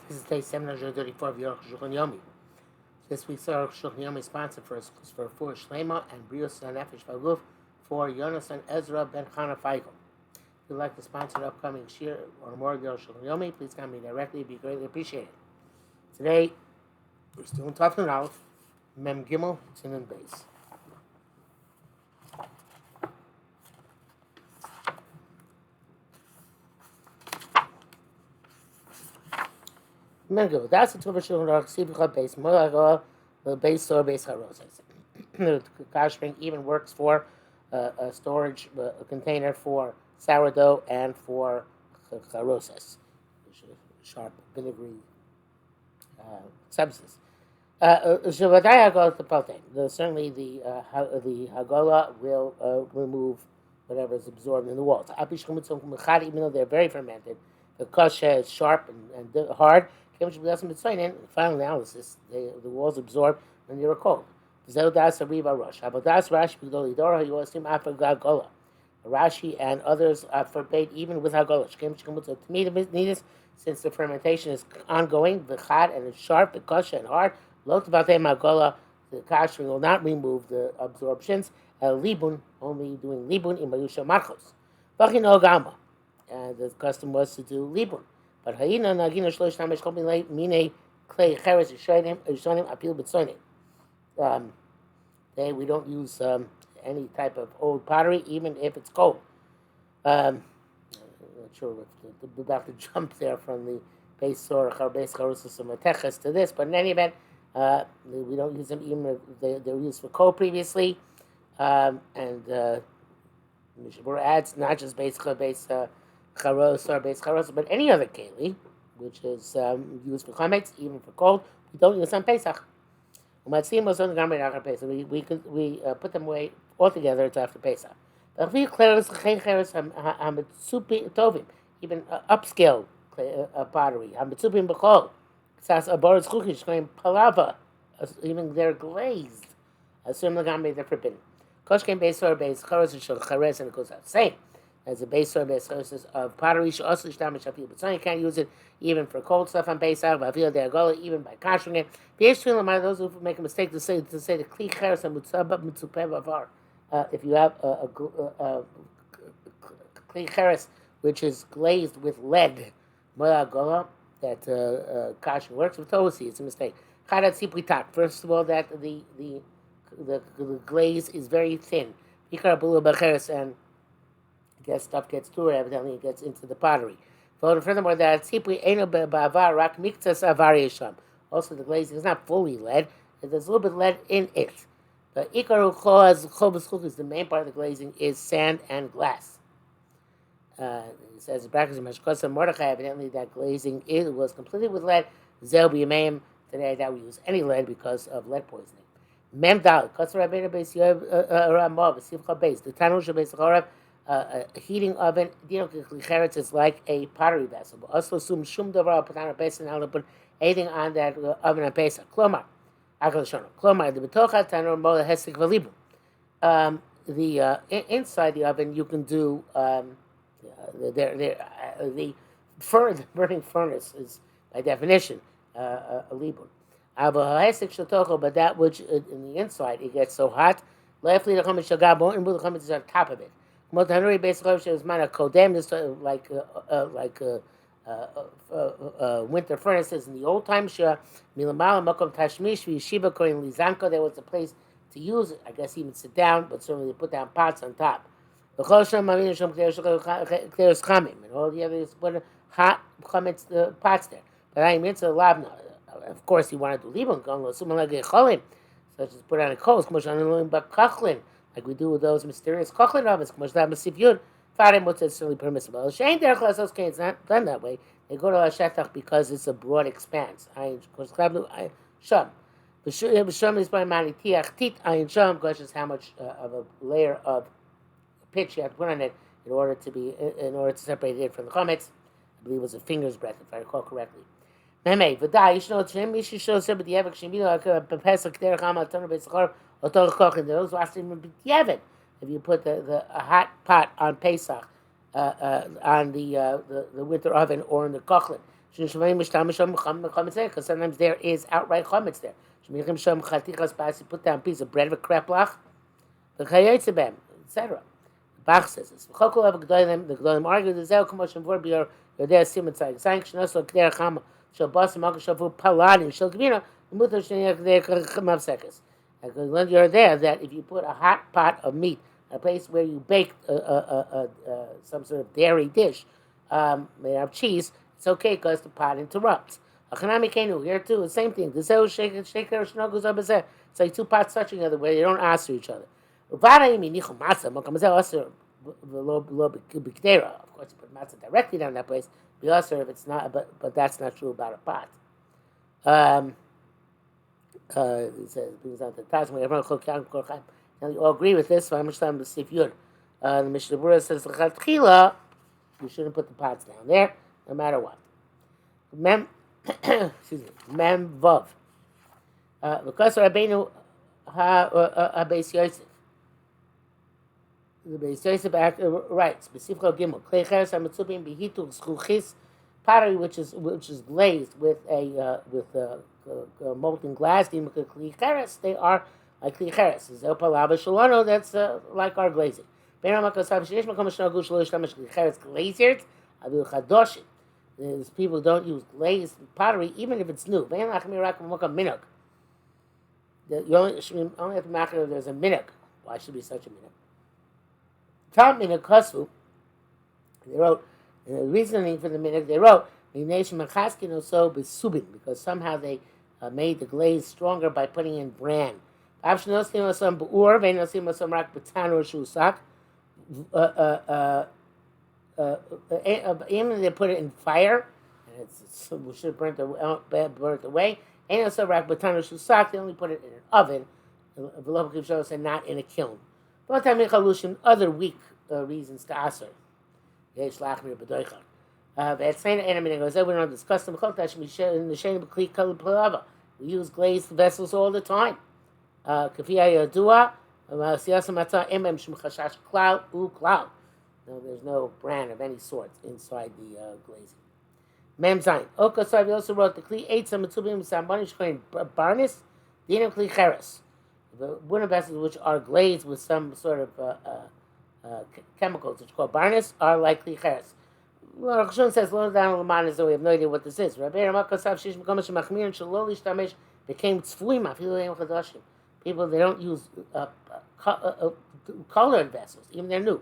This is day 734 of Arukh HaShulchan Yomi. This week's Arukh HaShulchan Yomi sponsor for us was for Shlema and Brios Nefesh Vaguf for Yonas and Ezra Ben Chana Feigl. If you'd like to sponsor the upcoming Shir or more of Arukh HaShulchan Yomi, please contact me directly. It'd be greatly appreciated. Today, we're still in Tafin Aleph, Mem Gimel, Tzin and Beis. Mem that's the Tov HaShulchan Aruch Sibcha Beis Morago, the Beis or Beis Haroses. The Kashmir even works for a storage container for sourdough and for charoses, sharp vinegary substance. Certainly, the Hagola will remove whatever is absorbed in the walls. Even though they're very fermented, the kasha is sharp and hard. In final analysis, the walls absorb when they were cold. Rashi and others forbade even with Hagola. Since the fermentation is ongoing, the chad and it's sharp, the kasha and hard, the kasha will not remove the absorptions. Libun, only doing libun in Mayusha Marcos. And the custom was to do libun. But Hayina Nagina Shlosh Namish Komilay Mine Clay Cheres Yishonim Apil Bitsonim. We don't use any type of old pottery, even if it's cold. I'm not sure about the jump there from the base or Charbes Charusus or Mateches to this, but in any event, we don't use them even if they were used for coal previously. And Mishabur adds not just base charos or base charos, but any other keli, which is used for chametz, even for cold. We don't use on Pesach. We put them away altogether until after Pesach. Even upscale pottery. Even they're glazed. They're forbidden. Koshken base or base charos and chares, and it goes out same as a base or base of pottery. But you can't use it even for cold stuff on Pesach. Even by kashering it. Those who make a mistake to say the kli cheres and mitzupev. If you have a kli cheres which is glazed with lead, that kashering works with tosi, it's a mistake. First of all, that the glaze is very thin. And stuff gets through it, evidently it gets into the pottery. Furthermore, that also the glazing is not fully lead, there's a little bit of lead in it. The is the main part of the glazing is sand and glass. It says Mordechai, evidently that glazing was completed with lead. Today that we use any lead because of lead poisoning. Memdal, the Tanu a heating oven, is like a pottery vessel. Also, shum davar put on a basin and put anything on that oven and Pesach. Klomar, the betocha tanur mola hesik v'libum. The inside the oven you can do the burning furnace is by definition a libum. But that which in the inside it gets so hot, left the chametz shagabo and the chametz is on top of it. Motanuri basically is mana kodem, this like winter furnaces in the old time. Milamala makom tashmish yeshiva koin lizanko. There was a place to use it. I guess even sit down, but certainly they put down pots on top. And all the others put hot chametz pots there. But I mean to labna. Of course, he wanted to leave them going. Such as put on a coals, like we do with those mysterious kochlin ovens. It's certainly permissible. It's not done that way. They go to a shetach because it's a broad expanse. Sham. Sham is by mani tiach tit ayin sham. Question is how much of a layer of pitch you have to put on it in order to separate it from the chametz. I believe it was a finger's breadth, if I recall correctly. Meme, v'da, Mishu shows up with the Evek Shemino, Pesach, Derech Hamal, Toner Beisachor, or Torah Kochin. Those who asked him to be Yevet. If you put a hot pot on Pesach, on the winter oven or in the Kochlin, Because sometimes there is outright chametz there. Put down a piece of bread of a kreplach, etc. Bach says this. The Gedolim argue the Zel Commotion for Bior Yodea Simatzai. Sanction also Kder Chama Shal Bas Malka Shavu Paladim Shal Gvino the Mutter Shenia Kder Chamav Sekes. When you're there, that if you put a hot pot of meat, a place where you bake some sort of dairy dish made out of cheese, it's okay because the pot interrupts. Achanami Kenu here too, the same thing. The Zel Shaker Shnogos Abazeh. It's like two pots touching each other where they don't answer each other. Of course, you put matzah directly down that place. Be also if it's not, but that's not true about a pot. It says now you all agree with this. So I'm just trying to see if you're. The Mishnah Berurah says you shouldn't put the pots down there, no matter what. Excuse me. Mem vav. Because Rabbeinu Beis Yosef. The Beis Yosef right, specifically Gimel. Klei cheres hamitzubim behitul zchuchis pottery, which is glazed with a molten glass. Klei cheres, they are like klei cheres. Zel palava shalano, that's like our glazing. Ben hamakosav sheyesh makom shno gush lo yishtamish klei cheres glazed avu chadoshim. These people don't use glazed pottery even if it's new. Ben lachmi rak makom minok. You only have to mark it if there's a minhag. Why should be such a minhag? Tam minhag kasu. They wrote the reasoning for the minhag. They wrote because somehow they made the glaze stronger by putting in bran. Even they put it in fire, and we should have burnt it away. They only put it in an oven, and not in a kiln. Other weak reasons to aser. We don't discuss them. We use glazed vessels all the time. No, there's no bran of any sort inside the glazing. Mem Zayin. Okasav also wrote the Kli ate some Mitzubim Sambanish Koin Barnis, Dinam Kli Cheres. The wooden vessels which are glazed with some sort of chemicals, which are called Barnis, are like Kli Cheres. Arukh HaShulchan says, low down on the man as though we have no idea what this is. Rabbi Ramakasav Shish Mekomash Machmir and Shaloli Shtamesh became Tzfuim Afilu Chadashim. People, they don't use colored vessels, even they're new.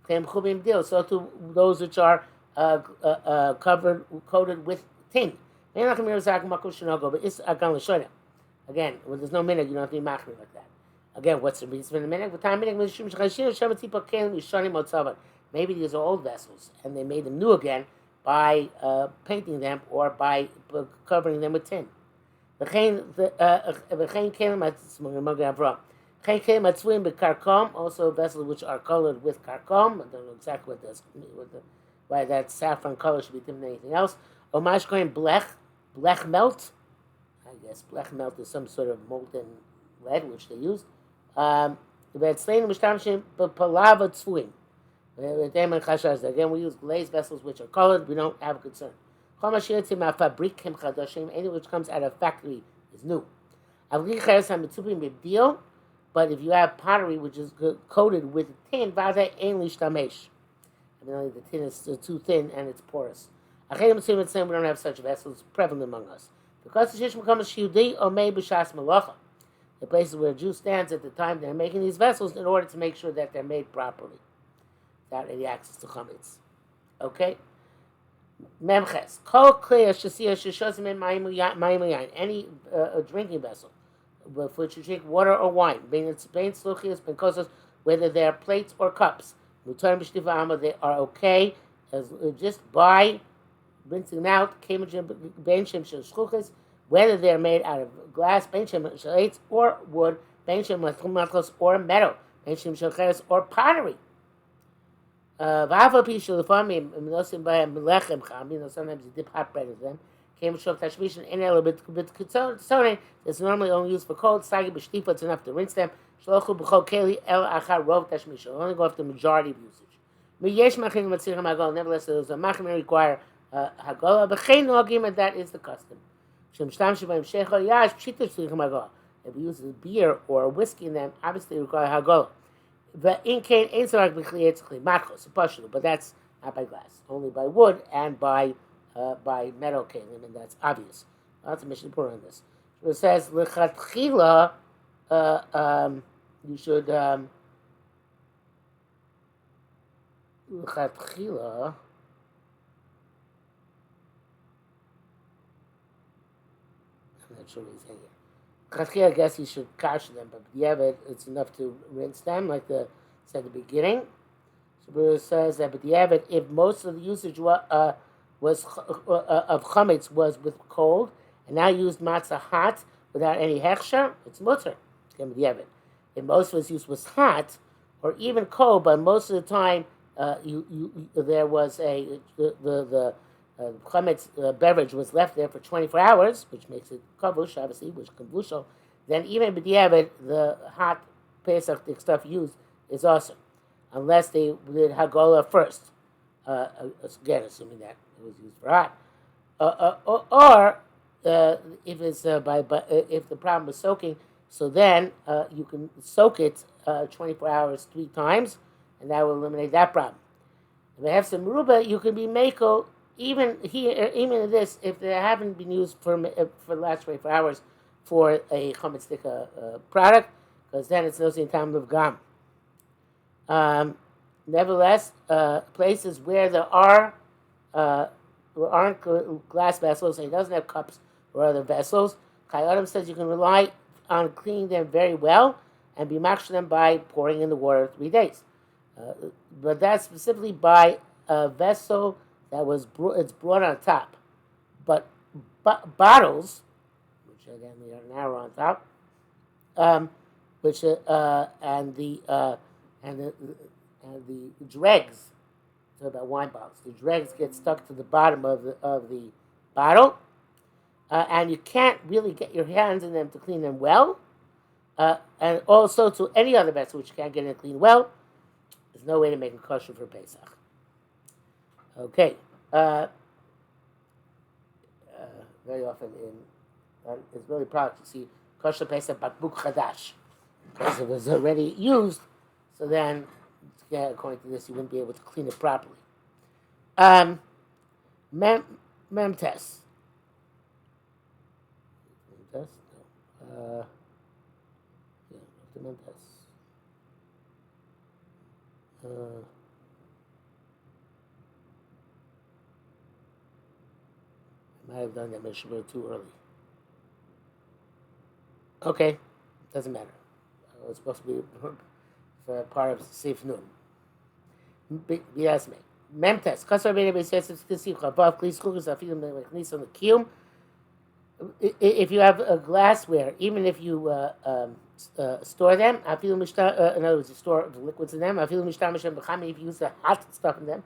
So to those which are coated with tin. Again, when there's no minhag, you don't have to be machmir like that. Again, what's the reason for the minhag? Maybe these are old vessels, and they made them new again by painting them or by covering them with tin. Also vessels which are colored with karkom. I don't know exactly why that saffron color should be different than anything else. Omash going blech melt. I guess blech melt is some sort of molten lead which they used. Again, we use glazed vessels which are colored. We don't have a concern. Anything which comes out of a factory is new. But if you have pottery which is coated with tin, the tin is too thin and it's porous. We don't have such vessels prevalent among us. Because the places where a Jew stands at the time they're making these vessels in order to make sure that they're made properly, without any access to chametz. Okay? Memches. Any drinking vessel for which you drink water or wine, whether they are plates or cups, they are okay as just by rinsing them out. Whether they're made out of glass, or wood, or metal, or pottery. Sometimes you dip hot bread with them. It's normally only used for cold. It's enough to rinse them. Only go after the majority of usage. Nevertheless, those machmir require Hagola b'chein nogim, and that is the custom. If you use beer or whiskey in them, obviously you require hagola. But in cane ain't so like matchos, but that's not by glass, only by wood and by metal kalim, and that's obvious. Lots of Mishnah Berurah on this. So it says lechatchila, you should lechatchila. I'm not sure what he's saying here. I guess you should kash them, but yeah, it's enough to rinse them, like the said at the beginning. So Bruce says that, but yeah, if most of the usage was of chametz was with cold, and now used matzah hot without any hechsher, it's mutter. If most of its use was hot or even cold, but most of the time there was the chametz beverage was left there for 24 hours, which makes it kavush, obviously, which kavusho. Then even b'diavad, the hot Pesach stuff used is awesome, unless they did hagola first. Again, assuming that it was used for hot, or if it's if the problem was soaking, so then you can soak it 24 hours 3 times, and that will eliminate that problem. If they have some ruba, you can be mako. Even here, even in this, if they haven't been used for the last 24 hours for a chametz product, because then it's no sin time of gam. Nevertheless, places where there aren't glass vessels and he doesn't have cups or other vessels, Chai Adam says you can rely on cleaning them very well and be maksheh them by pouring in the water 3 days. But that's specifically by a vessel that it's brought on top, but bottles, which again we are now on top, which and the dregs, so about wine bottles, the dregs get stuck to the bottom of the bottle, and you can't really get your hands in them to clean them well, and also to any other vessel which you can't get in and clean well. There's no way to make a kosher for Pesach. Okay. Very often it's really proud to see kosher Pesach bakbuk chadash, because it was already used. So then, according to this, you wouldn't be able to clean it properly. Memtes. Memtes? No. Yeah, Memtes. I might have done that Mishnah too early. Okay, doesn't matter. It's supposed to be for part of Seif Nun. Biasme. Memtes. Kasar b'nei b'yisesef t'sivcha above kli schukos afilim mechnis on the kiyum. If you have a glassware, even if you store them, afilim mishta. In other words, you store the liquids in them. Afilim mishta mishem b'chami. If you use the hot stuff in them,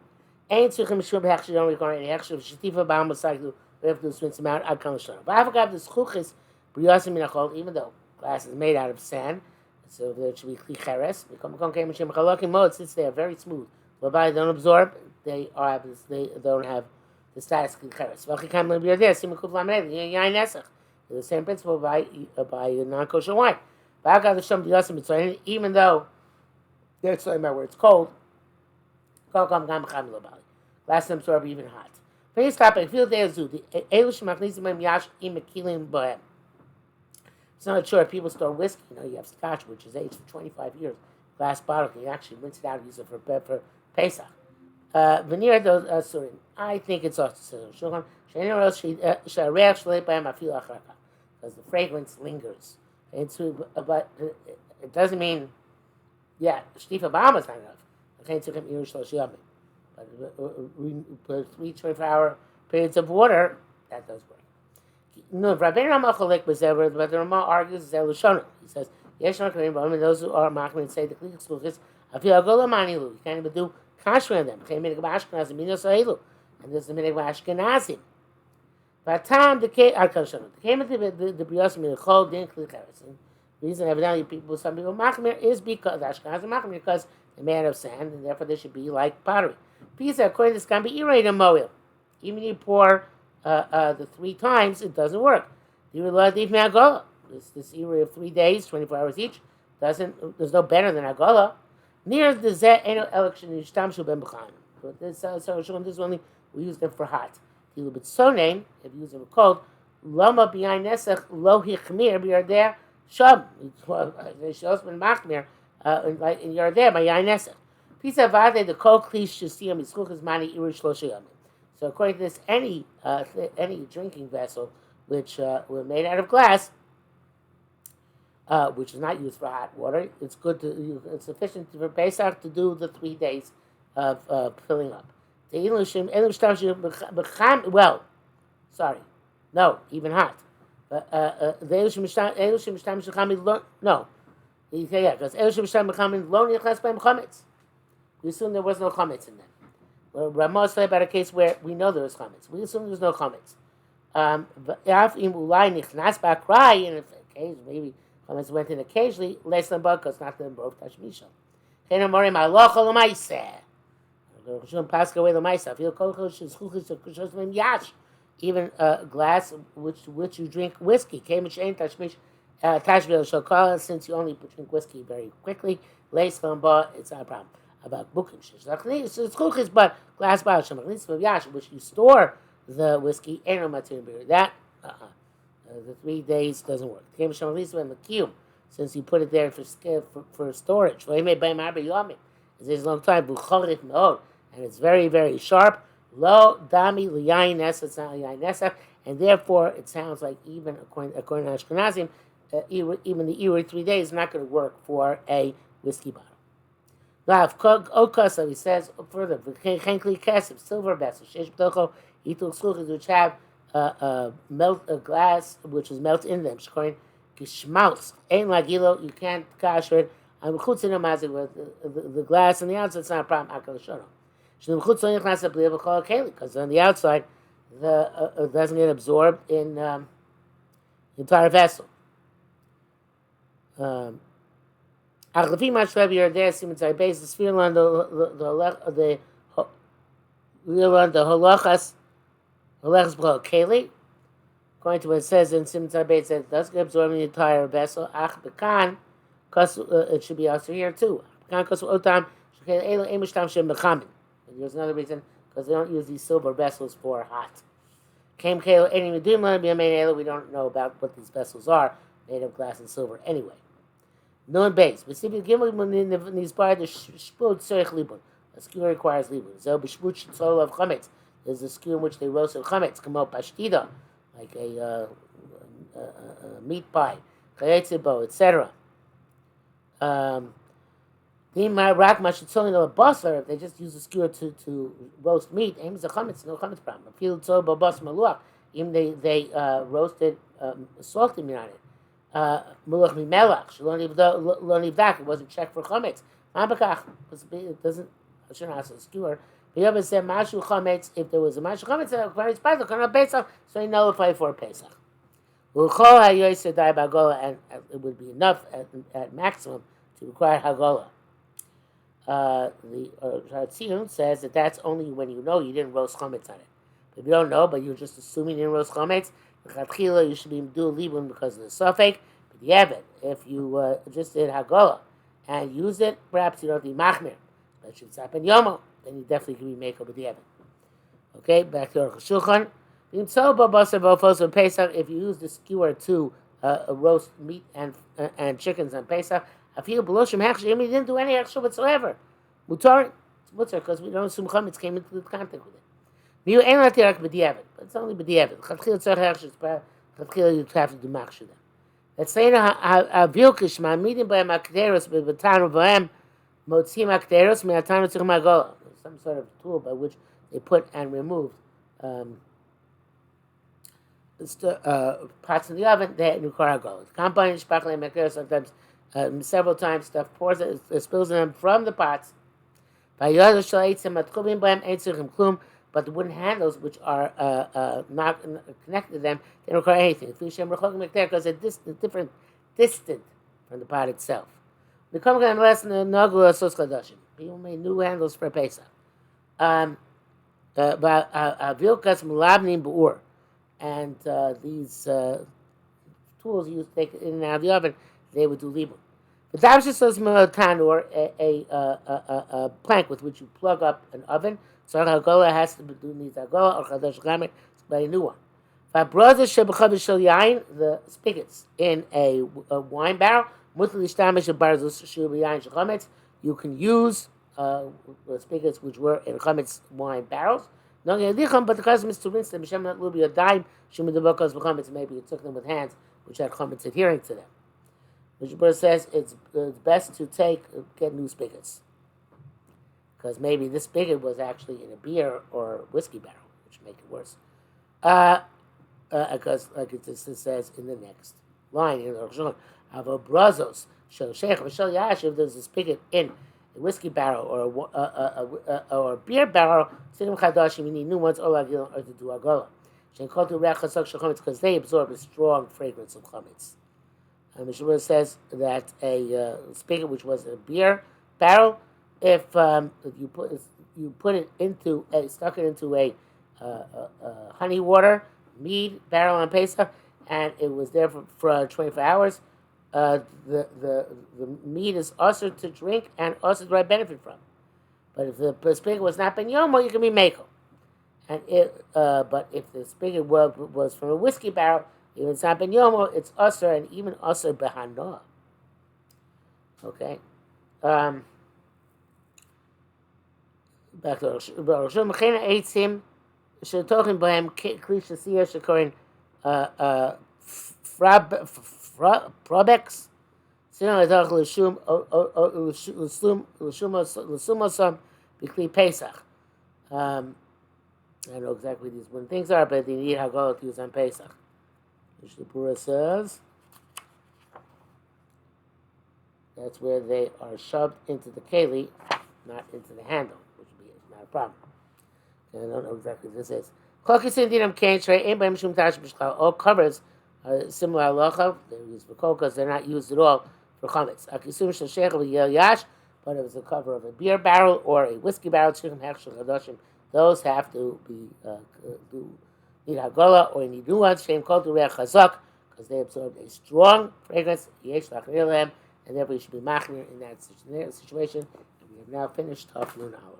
ain't tzrichim mishum b'hechsher. Don't require any hechsher. Shetifa b'am b'saydu. We have to rinse them out. Ad kam l'shana. But I forgot the schukos b'yasim minachol. Even though glass is made out of sand, so there should be kli cheres. Since they are very smooth, whereby they don't absorb, they don't have the status kli cheres. The same principle by non-kosher wine. Even though they're talking about where it's cold, glass them absorb even hot. Please stop. I feel there's the it's not sure if people store whiskey. You have scotch, which is aged for 25 years, glass bottle. You actually rinse it out and use it for Pesach. Veneer those I think it's also because the fragrance lingers. But it doesn't mean, Shtifa Ba'am is not enough. But 3 24-hour periods of water, that does work. No, Rabbeinu Rama cholek b'zever, but the Rama argues Zelushona. He says, "Yesh no kareim b'amim." Those who are machmir say the klikas schluchis afil agola manilu. You can't even do kasher on them. Came minig b'ashkenazim minos ha'elu, and there's the minig b'ashkenazim. Vatam the arkashona. The came into the brios minachol din klikas. The reason evidently some people machmir is because Ashkenazim machmir because they're made of sand, and therefore they should be like pottery. Pisa according to this can be irritated moil. Even if you pour the 3 times, it doesn't work. This era of 3 days, 24 hours each, there's no better than Agola. Near the Zeh Eno election in Shtamshu Ben B'chaim. But this is only, we use them for hot. If you use them for cold, Lama B'yain Nesach Lo Hichmir B'yardeh Shab. Shos Ben Machmir in Yardeh B'yain Nesach. Pisa Vade the Kol Klish Shasiyam Yitzchuchas Mani Irish Lo. So according to this, any drinking vessel which were made out of glass, which is not used for hot water, it's it's sufficient for Pesach to do the 3 days of filling up. Well, sorry, no, even hot. Because we assume there was no chametz in them. Ramah said about a case where we know there was chametz. We assume there's no chametz. In a case, maybe chametz went in occasionally, less than because not the both tashmishal. Even a glass which you drink whiskey. Since you only drink whiskey very quickly, it's not a problem. About bukim but glass bottle which you store the whiskey that the 3 days doesn't work. Since you put it there for storage, it's a long time, and it's very, very sharp. Lo dami liyayin nesef, it's not liyayin nesef, and therefore it sounds like even according to Ashkenazim, even the Iri 3 days is not going to work for a whiskey bottle. Now, Okasa, he says further, silver vessel, which have a glass which is melted in them. Geschmaus, ein lagilo, you can't kasher it. I'm chutzin amazik with the glass on the outside. It's not a problem. Akal shono. Because on the outside, it doesn't get absorbed in the entire vessel. According to what it says in Simon Tzai, it says it does get absorbed in the entire vessel. It should be also here too. There's another reason, because they don't use these silver vessels for hot. We don't know about what these vessels are, made of glass and silver anyway. No in base. A skewer requires libun. There's a skewer in which they roasted chametz, come out pashtida, like a meat pie, etc. If they just use a skewer to roast meat, aims a chametz, no chametz problem. Even they roasted salty meat on it. Mulach mimelach, it wasn't checked for chametz. It doesn't. I shouldn't ask a skewer. But you ever said mashu chametz? If there was a mashu chametz, so he nullified for Pesach. And it would be enough at maximum to require hagola. The Tziyun says that that's only when you know you didn't roast chametz on it. But if you don't know, but you're just assuming you didn't roast chametz, you should be do libun because of the suffix. But if you just did hagola and use it, perhaps you don't need machmir. But should stop in yomo, then you definitely can be makeup with the Evan. Okay, back to Arukh HaShulchan. If you use the skewer to roast meat and chickens on Pesach, I feel beloshim hechsher. He didn't do any hechsher whatsoever. Mutar, it's because we don't assume chametz came into contact with it. You ain't like the b'diavad, but it's only b'diavad. Chatchil tzarich hechsher. Chatchil you have to do machsher them. Let's say a vilkish ma'amidim b'hem akderos b'tanu b'hem motzim akderos me'atanu tzich magola. Some sort of tool by which they put and remove pots in the oven. They require hagola. Combine shpachle makderos sometimes. Several times stuff pours it spills in them from the pots. But the wooden handles which are not connected to them, they don't require anything. Because they're distant from the pot itself. People made new handles for Pesach. Vilkas Malabnim Beur. And these tools you take in and out of the oven, they would do libum. The Dabsha says tanur, a plank with which you plug up an oven. So Hagola has to do needs Hagola or Chadash Gamer, by a new one. The spigots in a wine barrel. You can use the spigots which were in chametz wine barrels. But the custom is to rinse them. Maybe you took them with hands which had chametz adhering to them. Mishabur says it's best to get new spigots because maybe this spigot was actually in a beer or whiskey barrel, which make it worse. Because like it says in the next line in Arukh HaShulchan, Avobrazos shel sheikh v'shel yash. If there's a spigot in a whiskey barrel or a beer barrel, sigim chadashim, you need new ones or to do agola. Shenkol to reach chazak shel chametz because they absorb a strong fragrance of chametz. And Mishabur says that a spigot which was a beer barrel, if you put it into stuck it into a honey water mead barrel on Pesach, and it was there for 24 hours, the mead is also to drink and also to derive benefit from. But if the spigot was not ben yomo, you can be meko. And but if the spigot was from a whiskey barrel, even it's not ben yomo, it's usher and even usher behana. Okay. Back to Roshon Mechena Eitzim. Talking about him, Klisha Seer Shakorin Probex, Sinal Lusumosam, Bikli Pesach. I don't know exactly these one things are, but they need Hagolah to use on Pesach. Mishnah says that's where they are shoved into the keli, not into the handle, which would be not a problem. I don't know exactly what this is. All covers similar halacha. They're used for kokas. They're not used at all for chametz. But if it's a cover of a beer barrel or a whiskey barrel, those have to be need hagola or you need new ones. Because they absorb a strong fragrance. And therefore you should be machmir in that situation. And we have now finished Taf Nun Aleph.